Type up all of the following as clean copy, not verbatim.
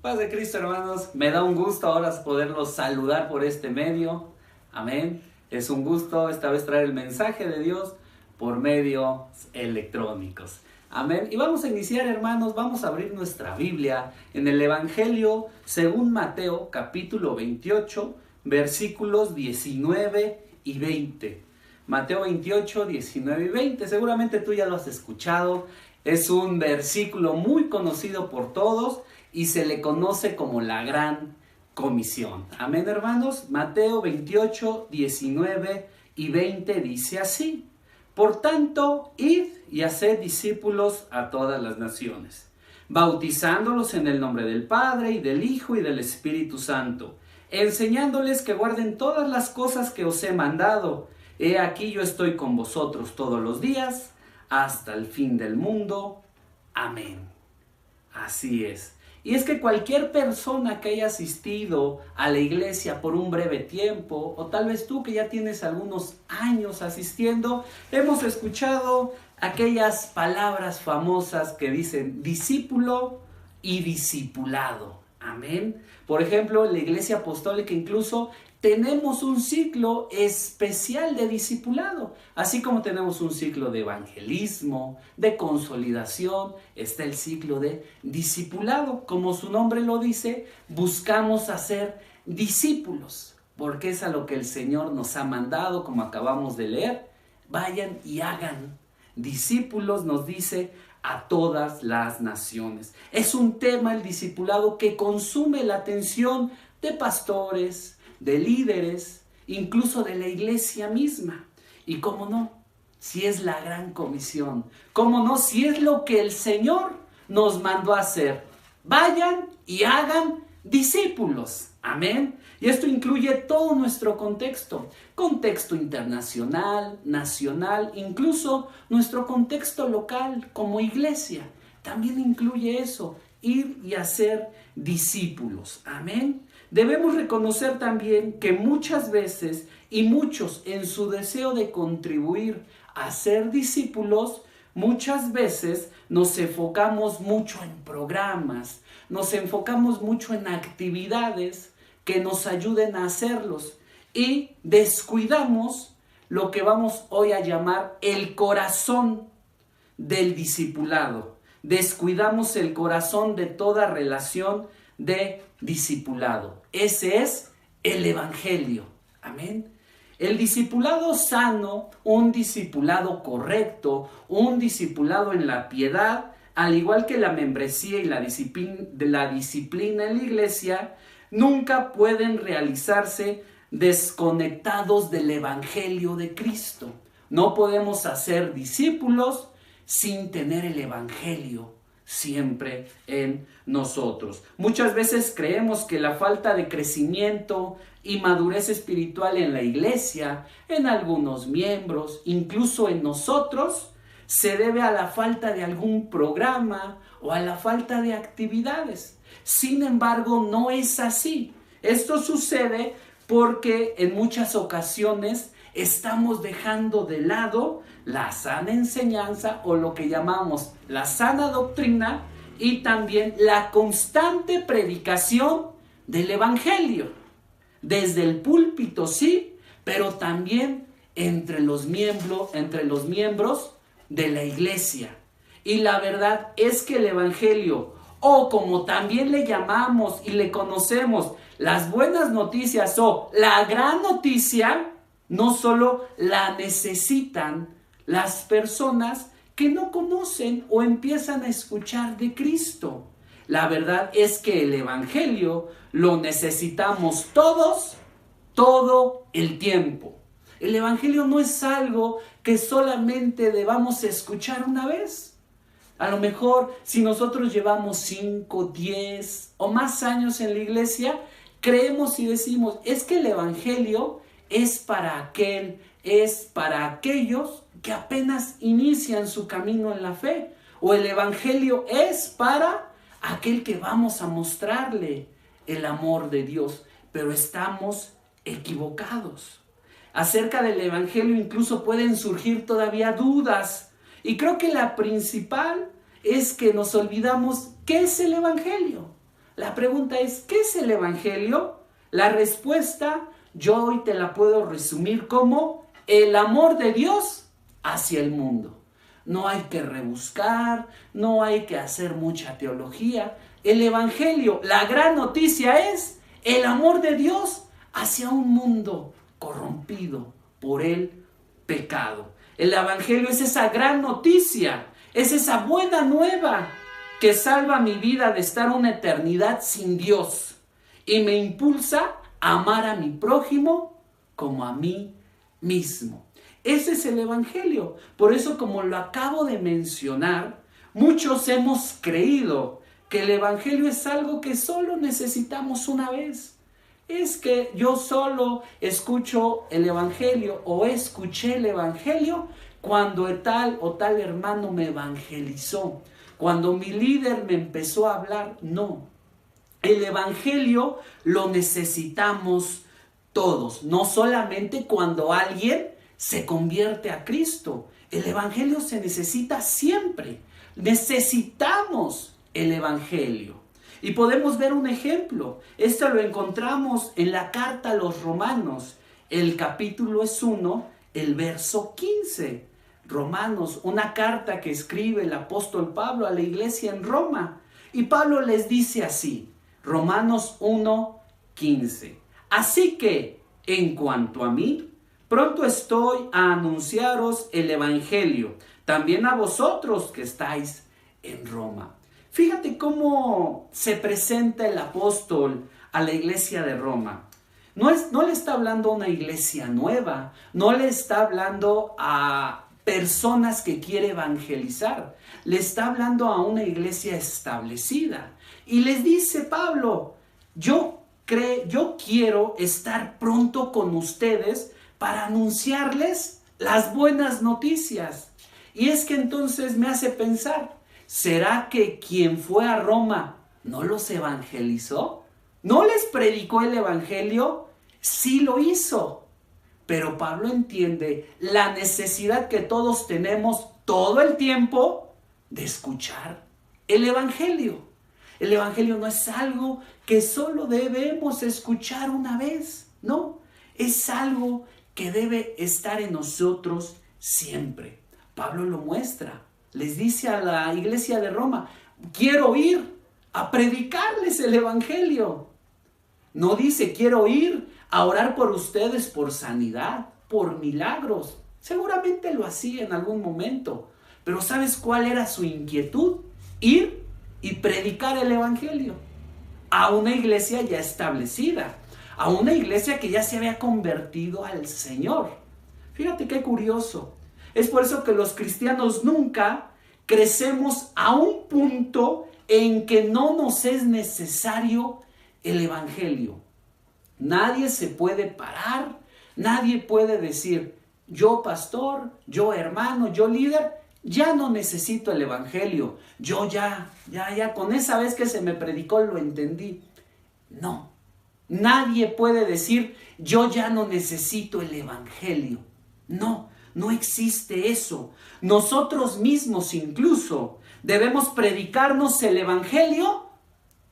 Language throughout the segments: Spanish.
Paz de Cristo, hermanos. Me da un gusto ahora poderlos saludar por este medio. Amén. Es un gusto esta vez traer el mensaje de Dios por medios electrónicos. Amén. Y vamos a iniciar, hermanos, vamos a abrir nuestra Biblia en el Evangelio según Mateo, capítulo 28, versículos 19 y 20. Mateo 28, 19 y 20. Seguramente tú ya lo has escuchado. Es un versículo muy conocido por todos y se le conoce como la Gran Comisión. Amén, hermanos. Mateo 28, 19 y 20 dice así: Por tanto, id y haced discípulos a todas las naciones, bautizándolos en el nombre del Padre, y del Hijo, y del Espíritu Santo, enseñándoles que guarden todas las cosas que os he mandado. He aquí yo estoy con vosotros todos los días, hasta el fin del mundo. Amén. Así es. Y es que cualquier persona que haya asistido a la iglesia por un breve tiempo, o tal vez tú que ya tienes algunos años asistiendo, hemos escuchado aquellas palabras famosas que dicen discípulo y discipulado. Amén. Por ejemplo, en la iglesia apostólica incluso tenemos un ciclo especial de discipulado, así como tenemos un ciclo de evangelismo, de consolidación, está el ciclo de discipulado. Como su nombre lo dice, buscamos hacer discípulos, porque es a lo que el Señor nos ha mandado, como acabamos de leer. Vayan y hagan discípulos, nos dice, a todas las naciones. Es un tema, el discipulado, que consume la atención de pastores, de líderes, incluso de la iglesia misma. Y cómo no, si es la gran comisión, cómo no, si es lo que el Señor nos mandó a hacer. Vayan y hagan discípulos. Amén. Y esto incluye todo nuestro contexto internacional, nacional, incluso nuestro contexto local como iglesia. También incluye eso, ir y hacer discípulos. Amén. Debemos reconocer también que muchas veces y muchos en su deseo de contribuir a ser discípulos, muchas veces nos enfocamos mucho en programas, nos enfocamos mucho en actividades que nos ayuden a hacerlos y descuidamos lo que vamos hoy a llamar el corazón del discipulado. Descuidamos el corazón de toda relación de discipulado. Ese es el Evangelio. Amén. El discipulado sano, un discipulado correcto, un discipulado en la piedad, al igual que la membresía y la disciplina en la iglesia, nunca pueden realizarse desconectados del Evangelio de Cristo. No podemos hacer discípulos sin tener el Evangelio siempre en nosotros. Muchas veces creemos que la falta de crecimiento y madurez espiritual en la iglesia, en algunos miembros, incluso en nosotros, se debe a la falta de algún programa o a la falta de actividades. Sin embargo, no es así. Esto sucede porque en muchas ocasiones estamos dejando de lado la sana enseñanza, o lo que llamamos la sana doctrina, y también la constante predicación del Evangelio. Desde el púlpito, sí, pero también entre los miembros de la iglesia. Y la verdad es que el Evangelio, o como también le llamamos y le conocemos, las buenas noticias o la gran noticia, no solo la necesitan las personas que no conocen o empiezan a escuchar de Cristo. La verdad es que el Evangelio lo necesitamos todos, todo el tiempo. El Evangelio no es algo que solamente debamos escuchar una vez. A lo mejor si nosotros llevamos 5, 10 o más años en la iglesia, creemos y decimos, es que el Evangelio es para aquellos que apenas inician su camino en la fe. O el Evangelio es para aquel que vamos a mostrarle el amor de Dios. Pero estamos equivocados. Acerca del Evangelio incluso pueden surgir todavía dudas. Y creo que la principal es que nos olvidamos qué es el Evangelio. La pregunta es, ¿qué es el Evangelio? La respuesta yo hoy te la puedo resumir como el amor de Dios hacia el mundo. No hay que rebuscar, no hay que hacer mucha teología. El Evangelio, la gran noticia es el amor de Dios hacia un mundo corrompido por el pecado. El Evangelio es esa gran noticia, es esa buena nueva que salva mi vida de estar una eternidad sin Dios y me impulsa a amar a mi prójimo como a mí mismo. Ese es el Evangelio. Por eso, como lo acabo de mencionar, muchos hemos creído que el Evangelio es algo que solo necesitamos una vez. Es que yo solo escucho el Evangelio o escuché el Evangelio cuando tal o tal hermano me evangelizó, cuando mi líder me empezó a hablar. No, el Evangelio lo necesitamos todos, no solamente cuando alguien se convierte a Cristo. El Evangelio se necesita siempre. Necesitamos el Evangelio. Y podemos ver un ejemplo. Esto lo encontramos en la carta a los Romanos. El capítulo es 1, el verso 15. Romanos, una carta que escribe el apóstol Pablo a la iglesia en Roma. Y Pablo les dice así, Romanos 1, 15. Así que, en cuanto a mí, pronto estoy a anunciaros el Evangelio, también a vosotros que estáis en Roma. Fíjate cómo se presenta el apóstol a la iglesia de Roma. No le está hablando a una iglesia nueva, no le está hablando a personas que quiere evangelizar, le está hablando a una iglesia establecida. Y les dice Pablo, yo quiero estar pronto con ustedes para anunciarles las buenas noticias. Y es que entonces me hace pensar, ¿será que quien fue a Roma no los evangelizó? ¿No les predicó el Evangelio? Sí lo hizo. Pero Pablo entiende la necesidad que todos tenemos todo el tiempo de escuchar el Evangelio. El Evangelio no es algo que solo debemos escuchar una vez, no. Es algo que debe estar en nosotros siempre. Pablo lo muestra. Les dice a la iglesia de Roma, quiero ir a predicarles el Evangelio. No dice, quiero ir a orar por ustedes por sanidad, por milagros. Seguramente lo hacía en algún momento. Pero ¿sabes cuál era su inquietud? Ir y predicar el Evangelio a una iglesia ya establecida, a una iglesia que ya se había convertido al Señor. Fíjate qué curioso. Es por eso que los cristianos nunca crecemos a un punto en que no nos es necesario el Evangelio. Nadie se puede parar, nadie puede decir, yo pastor, yo hermano, yo líder, ya no necesito el Evangelio. Yo ya, con esa vez que se me predicó lo entendí. No, nadie puede decir, yo ya no necesito el Evangelio. No, no existe eso. Nosotros mismos incluso debemos predicarnos el Evangelio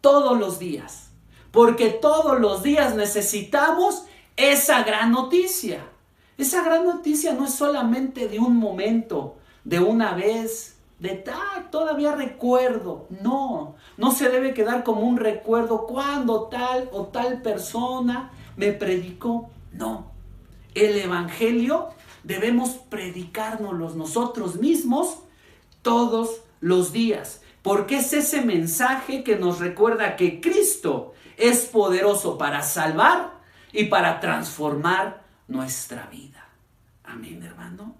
todos los días. Porque todos los días necesitamos esa gran noticia. Esa gran noticia no es solamente de un momento, de una vez, todavía recuerdo. No se debe quedar como un recuerdo cuando tal o tal persona me predicó. No, el Evangelio debemos predicárnoslo nosotros mismos todos los días. Porque es ese mensaje que nos recuerda que Cristo es poderoso para salvar y para transformar nuestra vida. Amén, hermano.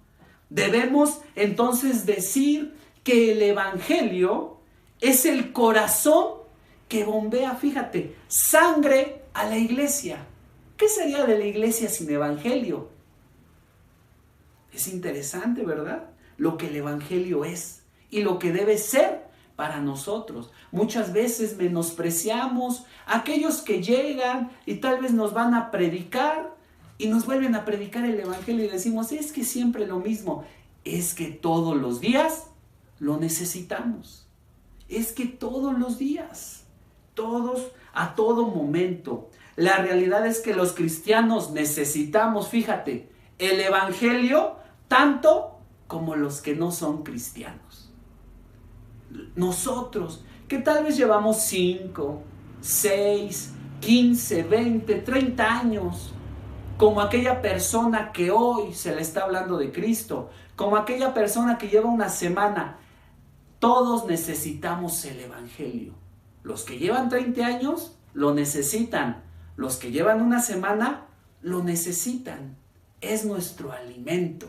Debemos entonces decir que el Evangelio es el corazón que bombea, fíjate, sangre a la iglesia. ¿Qué sería de la iglesia sin Evangelio? Es interesante, ¿verdad? Lo que el Evangelio es y lo que debe ser para nosotros. Muchas veces menospreciamos a aquellos que llegan y tal vez nos van a predicar y nos vuelven a predicar el Evangelio y decimos, es que siempre lo mismo. Es que todos los días lo necesitamos. Es que todos los días todos, a todo momento. La realidad es que los cristianos necesitamos, fíjate, el evangelio tanto como los que no son cristianos. Nosotros, que tal vez llevamos 5, 6, 15, 20, 30 años, como aquella persona que hoy se le está hablando de Cristo, como aquella persona que lleva una semana, todos necesitamos el evangelio. Los que llevan 30 años lo necesitan, los que llevan una semana lo necesitan. Es nuestro alimento,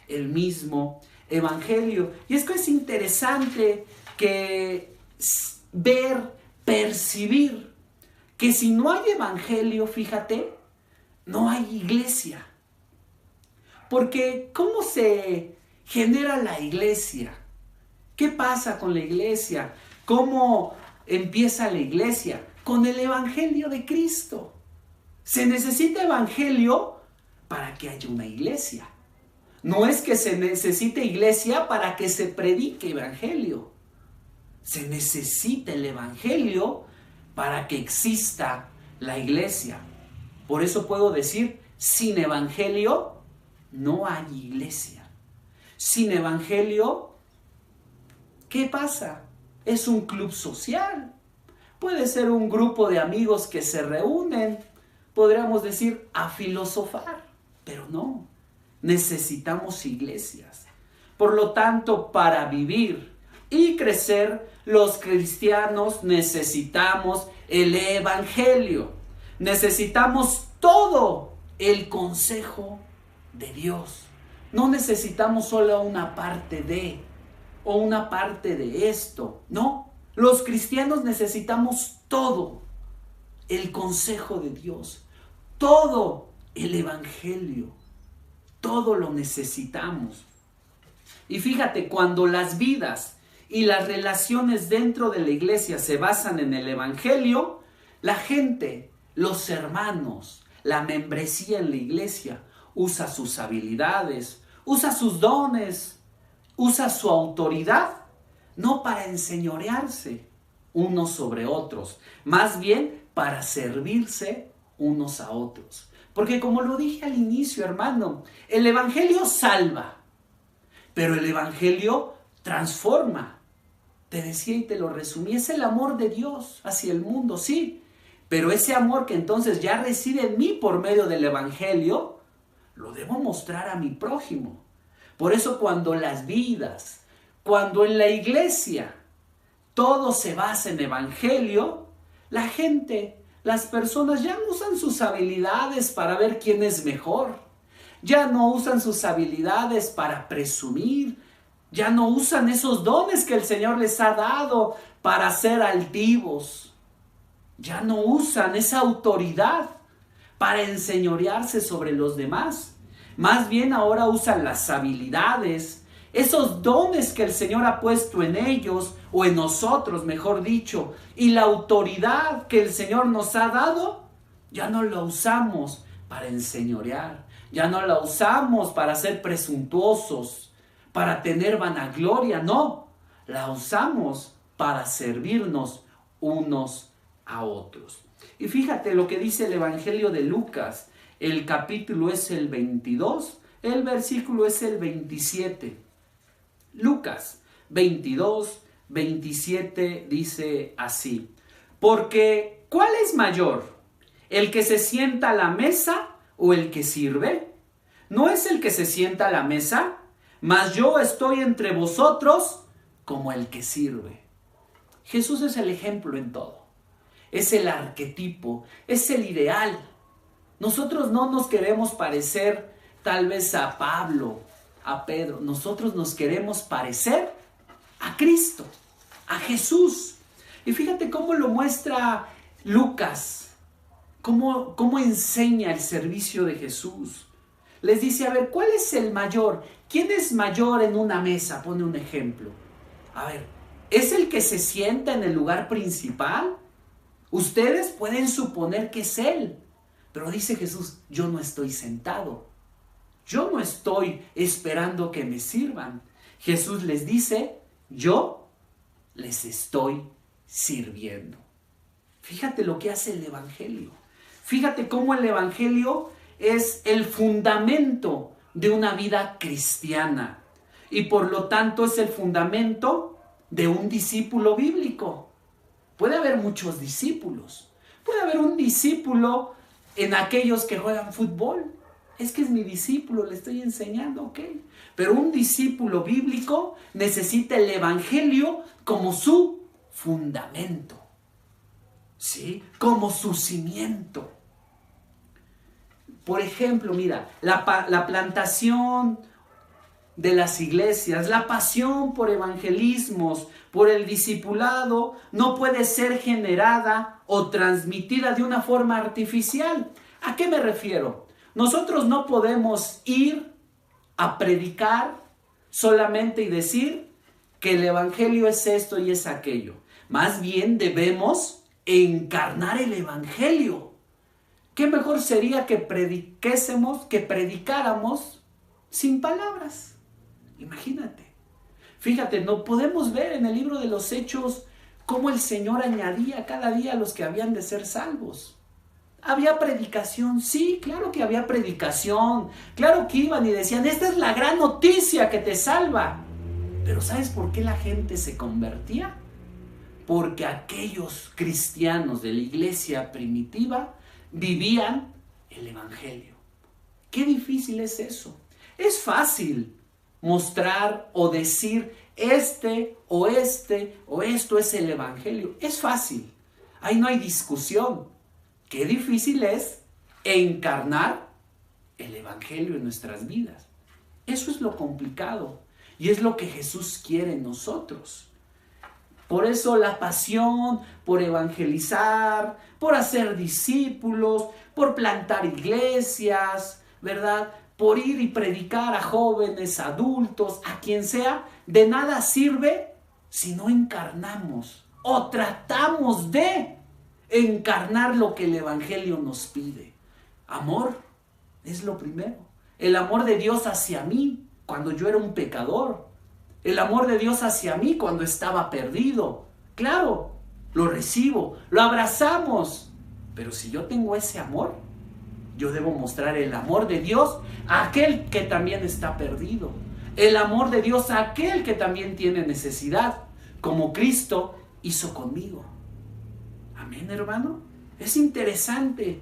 el mismo evangelio. Y es que es interesante que ver, percibir, que si no hay evangelio, fíjate, no hay iglesia. Porque ¿cómo se genera la iglesia? ¿Qué pasa con la iglesia? ¿Cómo empieza la iglesia? Con el evangelio de Cristo. Se necesita evangelio para que haya una iglesia. No es que se necesite iglesia para que se predique evangelio. Se necesita el evangelio para que exista la iglesia. Por eso puedo decir, sin evangelio no hay iglesia. Sin evangelio, ¿qué pasa? Es un club social. Puede ser un grupo de amigos que se reúnen, podríamos decir, a filosofar, pero no. Necesitamos iglesias. Por lo tanto, para vivir y crecer, los cristianos necesitamos el evangelio. Necesitamos todo el consejo de Dios. No necesitamos solo una parte de, o una parte de esto. No, los cristianos necesitamos todo el consejo de Dios, todo el evangelio, todo lo necesitamos. Y fíjate, cuando las vidas y las relaciones dentro de la iglesia se basan en el evangelio, la gente, los hermanos, la membresía en la iglesia usa sus habilidades, usa sus dones, usa su autoridad, no para enseñorearse unos sobre otros, más bien para servirse unos a otros. Porque como lo dije al inicio, hermano, el evangelio salva, pero el evangelio transforma. Te decía y te lo resumí, es el amor de Dios hacia el mundo, sí, pero ese amor que entonces ya reside en mí por medio del evangelio, lo debo mostrar a mi prójimo. Por eso cuando las vidas, cuando en la iglesia todo se basa en evangelio, la gente, las personas ya no usan sus habilidades para ver quién es mejor. Ya no usan sus habilidades para presumir. Ya no usan esos dones que el Señor les ha dado para ser altivos. Ya no usan esa autoridad para enseñorearse sobre los demás. Más bien ahora usan las habilidades, esos dones que el Señor ha puesto en ellos, o en nosotros, mejor dicho, y la autoridad que el Señor nos ha dado, ya no la usamos para enseñorear, ya no la usamos para ser presuntuosos, para tener vanagloria, no, la usamos para servirnos unos a otros. Y fíjate lo que dice el Evangelio de Lucas, el capítulo es el 22, el versículo es el 27. Lucas 22, 27 dice así: porque ¿cuál es mayor? ¿El que se sienta a la mesa o el que sirve? ¿No es el que se sienta a la mesa? Mas yo estoy entre vosotros como el que sirve. Jesús es el ejemplo en todo. Es el arquetipo, es el ideal. Nosotros no nos queremos parecer tal vez a Pablo, a Pedro. Nosotros nos queremos parecer a Cristo, a Jesús. Y fíjate cómo lo muestra Lucas, cómo enseña el servicio de Jesús. Les dice, a ver, ¿cuál es el mayor? ¿Quién es mayor en una mesa? Pone un ejemplo. A ver, ¿es el que se sienta en el lugar principal? Ustedes pueden suponer que es él, pero dice Jesús, yo no estoy sentado. Yo no estoy esperando que me sirvan. Jesús les dice, yo les estoy sirviendo. Fíjate lo que hace el Evangelio. Fíjate cómo el Evangelio es el fundamento de una vida cristiana. Y por lo tanto es el fundamento de un discípulo bíblico. Puede haber muchos discípulos. Puede haber un discípulo en aquellos que juegan fútbol. Es que es mi discípulo, le estoy enseñando, ok. Pero un discípulo bíblico necesita el Evangelio como su fundamento. ¿Sí? Como su cimiento. Por ejemplo, mira, la plantación de las iglesias, la pasión por evangelismos, por el discipulado, no puede ser generada o transmitida de una forma artificial. ¿A qué me refiero? Nosotros no podemos ir a predicar solamente y decir que el evangelio es esto y es aquello. Más bien debemos encarnar el evangelio. ¿Qué mejor sería que predicáramos sin palabras? Imagínate. Fíjate, no podemos ver en el libro de los Hechos cómo el Señor añadía cada día a los que habían de ser salvos. ¿Había predicación? Sí, claro que había predicación. Claro que iban y decían, esta es la gran noticia que te salva. Pero ¿sabes por qué la gente se convertía? Porque aquellos cristianos de la iglesia primitiva vivían el evangelio. Qué difícil es eso. Es fácil mostrar o decir o esto es el evangelio. Es fácil. Ahí no hay discusión. Qué difícil es encarnar el evangelio en nuestras vidas. Eso es lo complicado y es lo que Jesús quiere en nosotros. Por eso la pasión por evangelizar, por hacer discípulos, por plantar iglesias, ¿verdad? Por ir y predicar a jóvenes, adultos, a quien sea, de nada sirve si no encarnamos o tratamos de encarnar lo que el evangelio nos pide. Amor es lo primero. El amor de Dios hacia mí cuando yo era un pecador. El amor de Dios hacia mí cuando estaba perdido. Claro, lo recibo, lo abrazamos. Pero si yo tengo ese amor, yo debo mostrar el amor de Dios a aquel que también está perdido. El amor de Dios a aquel que también tiene necesidad, como Cristo hizo conmigo. Amén, hermano. Es interesante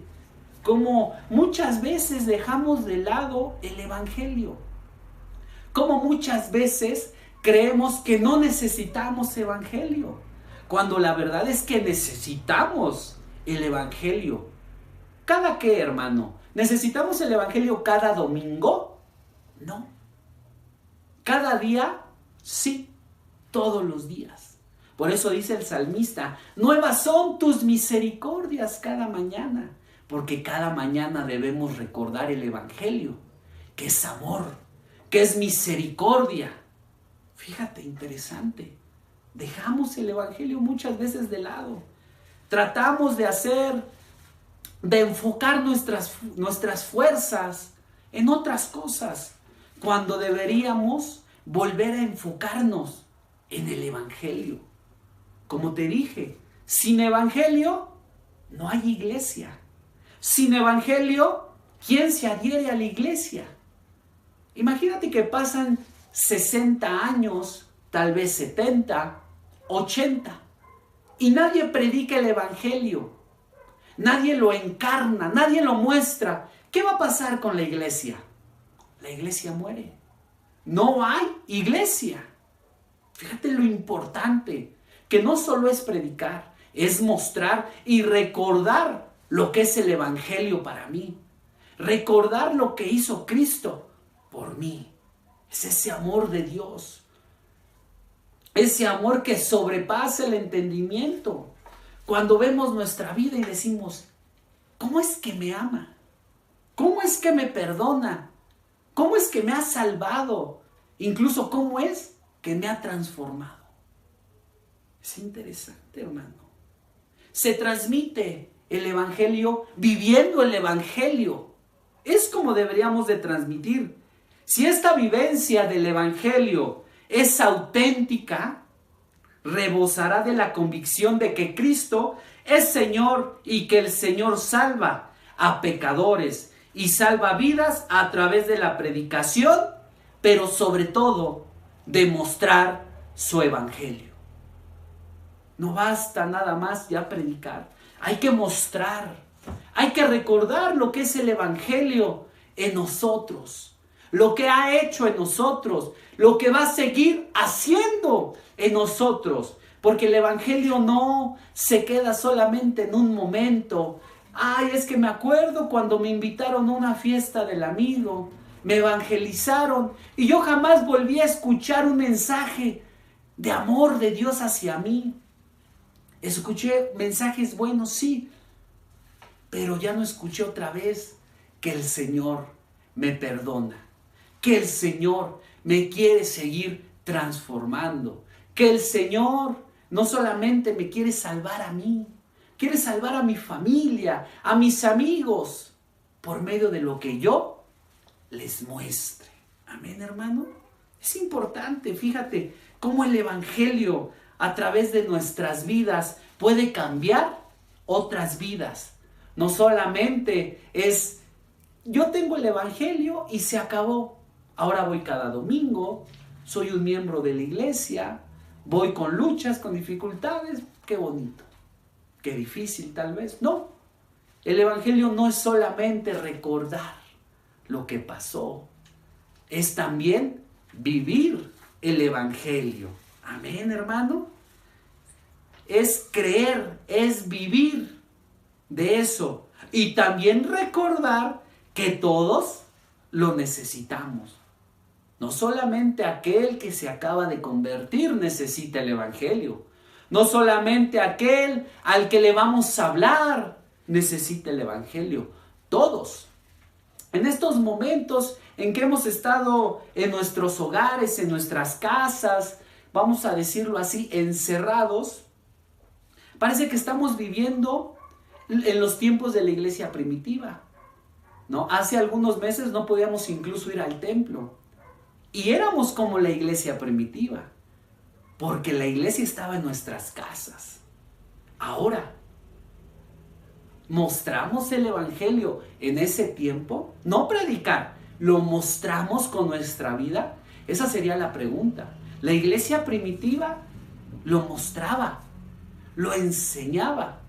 cómo muchas veces dejamos de lado el evangelio. Cómo muchas veces creemos que no necesitamos evangelio, cuando la verdad es que necesitamos el evangelio. ¿Cada qué, hermano? ¿Necesitamos el evangelio cada domingo? No. ¿Cada día? Sí, todos los días. Por eso dice el salmista, nuevas son tus misericordias cada mañana, porque cada mañana debemos recordar el evangelio, que es amor, que es misericordia. Fíjate, interesante. Dejamos el evangelio muchas veces de lado. Tratamos de enfocar nuestras fuerzas en otras cosas, cuando deberíamos volver a enfocarnos en el evangelio. Como te dije, sin evangelio no hay iglesia. Sin evangelio, ¿quién se adhiere a la iglesia? Imagínate que pasan 60 años, tal vez 70, 80, y nadie predica el evangelio, nadie lo encarna, nadie lo muestra. ¿Qué va a pasar con la iglesia? La iglesia muere. No hay iglesia. Fíjate lo importante, que no solo es predicar, es mostrar y recordar lo que es el evangelio para mí. Recordar lo que hizo Cristo por mí. Es ese amor de Dios. Ese amor que sobrepasa el entendimiento. Cuando vemos nuestra vida y decimos, ¿cómo es que me ama? ¿Cómo es que me perdona? ¿Cómo es que me ha salvado? Incluso, ¿cómo es que me ha transformado? Es interesante, hermano. Se transmite el evangelio viviendo el evangelio. Es como deberíamos de transmitir. Si esta vivencia del evangelio es auténtica, rebosará de la convicción de que Cristo es Señor y que el Señor salva a pecadores y salva vidas a través de la predicación, pero sobre todo de mostrar su evangelio. No basta nada más ya predicar, hay que mostrar, hay que recordar lo que es el evangelio en nosotros, lo que ha hecho en nosotros, lo que va a seguir haciendo en nosotros, porque el evangelio no se queda solamente en un momento. Ay, es que me acuerdo cuando me invitaron a una fiesta del amigo, me evangelizaron y yo jamás volví a escuchar un mensaje de amor de Dios hacia mí. Escuché mensajes buenos, sí, pero ya no escuché otra vez que el Señor me perdona, que el Señor me quiere seguir transformando, que el Señor no solamente me quiere salvar a mí, quiere salvar a mi familia, a mis amigos, por medio de lo que yo les muestre. Amén, hermano. Es importante, fíjate, cómo el evangelio a través de nuestras vidas puede cambiar otras vidas. No solamente es, yo tengo el evangelio y se acabó. Ahora voy cada domingo, soy un miembro de la iglesia, voy con luchas, con dificultades, qué bonito, qué difícil tal vez. No, el evangelio no es solamente recordar lo que pasó, es también vivir el evangelio. Amén, hermano. Es creer, es vivir de eso. Y también recordar que todos lo necesitamos. No solamente aquel que se acaba de convertir necesita el evangelio. No solamente aquel al que le vamos a hablar necesita el evangelio. Todos. En estos momentos en que hemos estado en nuestros hogares, en nuestras casas, vamos a decirlo así, encerrados, parece que estamos viviendo en los tiempos de la iglesia primitiva, ¿no? Hace algunos meses no podíamos incluso ir al templo. Y éramos como la iglesia primitiva, porque la iglesia estaba en nuestras casas. Ahora, ¿mostramos el evangelio en ese tiempo? No predicar, ¿lo mostramos con nuestra vida? Esa sería la pregunta. La iglesia primitiva lo mostraba, lo enseñaba.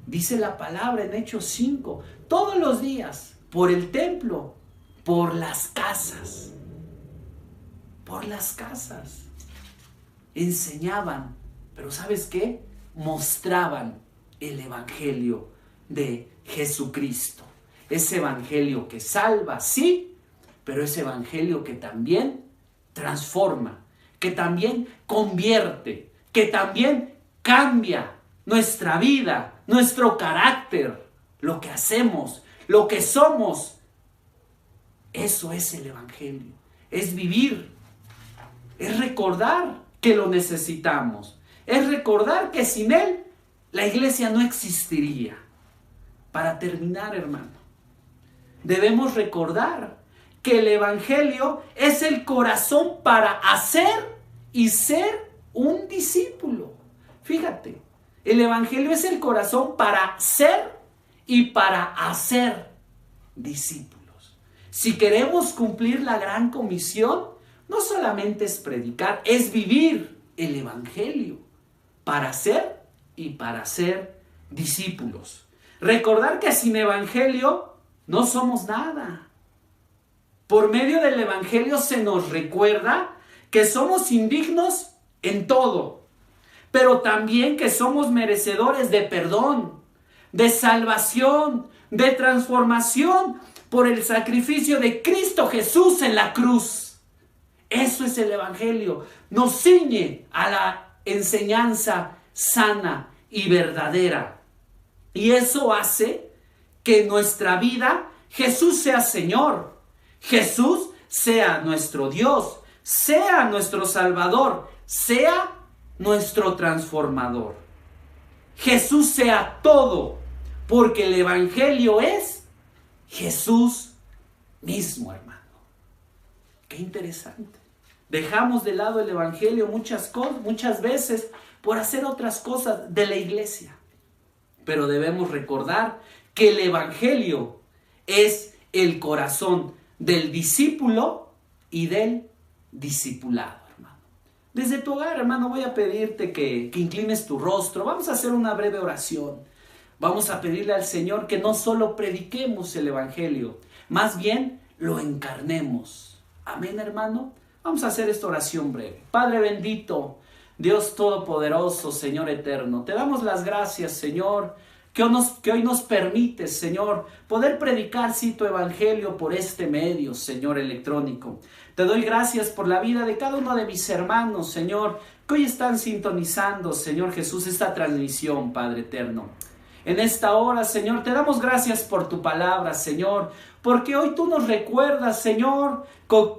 Dice la palabra en Hechos 5, todos los días, por el templo, por las casas. Por las casas. Enseñaban, pero ¿sabes qué? Mostraban el evangelio de Jesucristo. Ese evangelio que salva, sí, pero ese evangelio que también transforma, que también convierte, que también cambia nuestra vida, nuestro carácter, lo que hacemos, lo que somos. Eso es el evangelio. Es vivir. Es recordar que lo necesitamos. Es recordar que sin Él la iglesia no existiría. Para terminar, hermano, debemos recordar que el evangelio es el corazón para hacer y ser un discípulo. Fíjate, el evangelio es el corazón para ser y para hacer discípulos. Si queremos cumplir la gran comisión, no solamente es predicar, es vivir el evangelio para ser y para ser discípulos. Recordar que sin evangelio no somos nada. Por medio del evangelio se nos recuerda que somos indignos en todo, pero también que somos merecedores de perdón, de salvación, de transformación por el sacrificio de Cristo Jesús en la cruz. Eso es el evangelio. Nos ciñe a la enseñanza sana y verdadera. Y eso hace que en nuestra vida Jesús sea Señor. Jesús sea nuestro Dios. Sea nuestro Salvador. Sea nuestro transformador. Jesús sea todo. Porque el evangelio es Jesús mismo, hermano. Qué interesante. Dejamos de lado el evangelio muchas veces por hacer otras cosas de la iglesia. Pero debemos recordar que el evangelio es el corazón del discípulo y del discipulado, hermano. Desde tu hogar, hermano, voy a pedirte que inclines tu rostro. Vamos a hacer una breve oración. Vamos a pedirle al Señor que no solo prediquemos el evangelio, más bien lo encarnemos. Amén, hermano. Vamos a hacer esta oración breve. Padre bendito, Dios todopoderoso, Señor eterno, te damos las gracias, Señor, que hoy nos permites, Señor, poder predicar, sí, tu evangelio por este medio, Señor, electrónico. Te doy gracias por la vida de cada uno de mis hermanos, Señor, que hoy están sintonizando, Señor Jesús, esta transmisión, Padre eterno. En esta hora, Señor, te damos gracias por tu palabra, Señor, porque hoy tú nos recuerdas, Señor,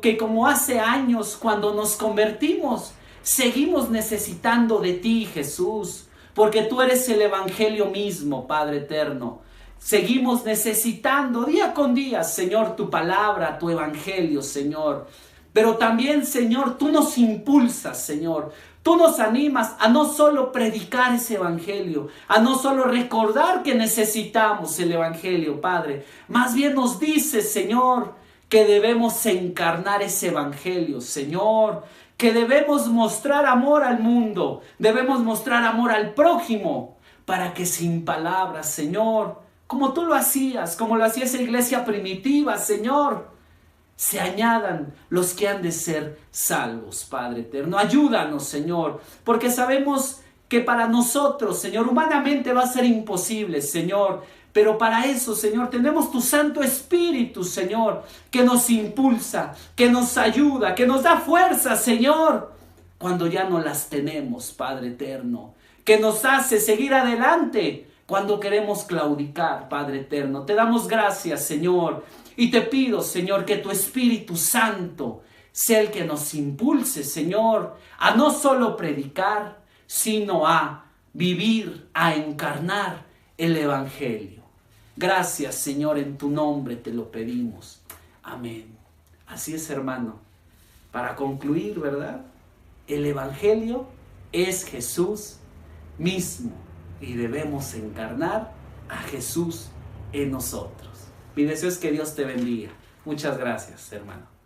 que como hace años cuando nos convertimos, seguimos necesitando de ti, Jesús, porque tú eres el evangelio mismo, Padre eterno. Seguimos necesitando día con día, Señor, tu palabra, tu evangelio, Señor. Pero también, Señor, tú nos impulsas, Señor. Tú nos animas a no solo predicar ese evangelio, a no solo recordar que necesitamos el evangelio, Padre. Más bien nos dices, Señor, que debemos encarnar ese evangelio, Señor. Que debemos mostrar amor al mundo, debemos mostrar amor al prójimo, para que sin palabras, Señor, como tú lo hacías, como lo hacía esa iglesia primitiva, Señor, se añadan los que han de ser salvos, Padre eterno. Ayúdanos, Señor, porque sabemos que para nosotros, Señor, humanamente va a ser imposible, Señor. Pero para eso, Señor, tenemos tu Santo Espíritu, Señor, que nos impulsa, que nos ayuda, que nos da fuerza, Señor, cuando ya no las tenemos, Padre eterno. Que nos hace seguir adelante cuando queremos claudicar, Padre eterno. Te damos gracias, Señor. Y te pido, Señor, que tu Espíritu Santo sea el que nos impulse, Señor, a no solo predicar, sino a vivir, a encarnar el evangelio. Gracias, Señor, en tu nombre te lo pedimos. Amén. Así es, hermano. Para concluir, ¿verdad? El evangelio es Jesús mismo y debemos encarnar a Jesús en nosotros. Mi deseo es que Dios te bendiga. Muchas gracias, hermano.